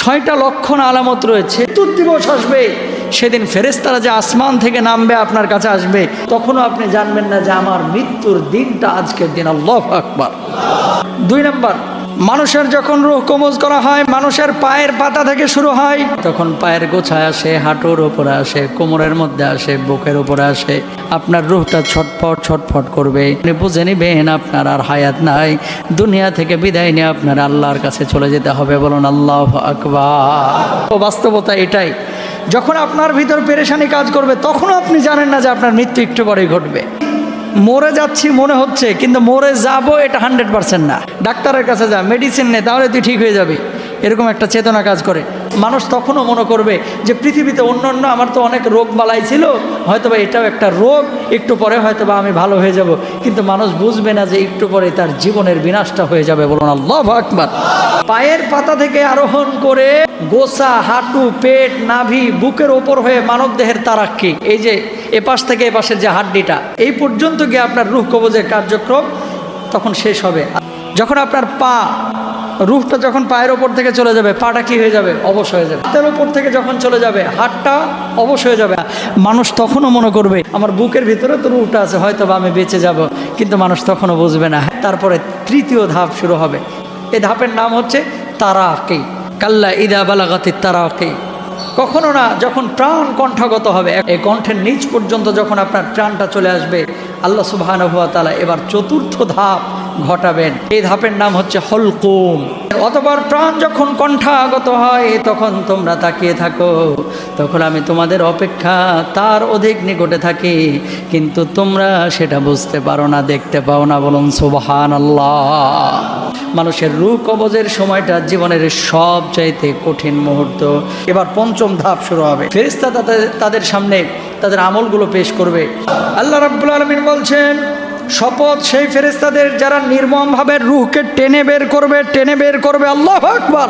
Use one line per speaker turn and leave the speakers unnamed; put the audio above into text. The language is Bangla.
6টা লক্ষণ আলামত রয়েছে। মৃত্যুর দিবস আসবে, সেদিন ফেরেশতারা যে আসমান থেকে নামবে আপনার কাছে আসবে, তখনও আপনি জানবেন না যে আমার মৃত্যুর দিনটা আজকের দিন। আল্লাহু আকবার। 2 নম্বর, মানুষের যখন রূহ কবজ করা হয়, মানুষের পায়ের পাতা থেকে শুরু হয়, তখন পায়ের গোছায় আসে, হাঁটুর উপরে আসে, কোমরের মধ্যে আসে, বুকের উপরে আসে। আপনার রূহটা ছটফট ছটফট করবে। আপনি বুঝে নিবেন আপনার আর হায়াত নাই, দুনিয়া থেকে বিদায় নিয়ে আপনার আল্লাহর কাছে চলে যেতে হবে। বলুন আল্লাহু আকবার। বাস্তবতা এটাই, যখন আপনার ভিতর পেরেশানি কাজ করবে, তখনও আপনি জানেন না যে আপনার মৃত্যু একটু পরেই ঘটবে। মরে যাচ্ছি মনে হচ্ছে, কিন্তু মরে যাব এটা 100% না। ডাক্তারের কাছে যা, মেডিসিন নে, তাহলে তুই ঠিক হয়ে যাবি, এরকম একটা চেতনা কাজ করে। মানুষ তখনও মনে করবে যে পৃথিবীতে অন্য আমার তো অনেক রোগ বালাই ছিল, হয়তোবা এটাও একটা রোগ, একটু পরে হয়তোবা আমি ভালো হয়ে যাব। কিন্তু মানুষ বুঝবে না যে একটু পরে তার জীবনের বিনাশটা হয়ে যাবে। বলুন আল্লাহু আকবার। পায়ের পাতা থেকে আরোহণ করে গোসা, হাঁটু, পেট, নাভি, বুকের ওপর হয়ে মানব দেহের তারাক্কি, এই যে এপাশ থেকে এপাশের যে হাড্ডিটা, এই পর্যন্ত গিয়ে আপনার রূহ কবজের কার্যক্রম তখন শেষ হবে। যখন আপনার পা, রূহটা যখন পায়ের ওপর থেকে চলে যাবে, পাটা কি হয়ে যাবে? অবশ হয়ে যাবে। হাতের ওপর থেকে যখন চলে যাবে, হাতটা অবশ হয়ে যাবে। মানুষ তখনও মনে করবে আমার বুকের ভিতরে তো রূহটা আছে, হয়তো বা আমি বেঁচে যাব, কিন্তু মানুষ তখনও বুঝবে না। তারপরে 3য় ধাপ শুরু হবে। এই ধাপের নাম হচ্ছে তারাকি। কাল্লা ইদা বালাগাতিত তারাকি। কখনো না, যখন প্রাণ কণ্ঠাগত হবে, এই কণ্ঠের নিচ পর্যন্ত যখন আপনার প্রাণটা চলে আসবে, আল্লাহ সুবহানাহু ওয়া তাআলা এবার 4র্থ ধাপ ঘটাবেন। এই ধাপের নাম হচ্ছে হলকুম। অতঃপর প্রাণ যখন কণ্ঠাগত হয়, তখন তোমরা তাকিয়ে থাকো, তখন আমি তোমাদের অপেক্ষা তার অধিক নিকটে থাকি, কিন্তু তোমরা সেটা বুঝতে পারো না, দেখতে পাও না। বলুন সুবহানাল্লাহ। মানুষের রূহ কবজের সময়টা জীবনের সবচাইতে কঠিন মুহূর্ত। এবার 5ম ধাপ শুরু হবে। ফেরেশতা তাদের সামনে তাদের আমলগুলো পেশ করবে। আল্লাহ রাব্বুল আলামিন বলছেন, শপথ সেই ফেরেশতাদের যারা নির্মমভাবে রূহকে টেনে বের করবে। আল্লাহু আকবার।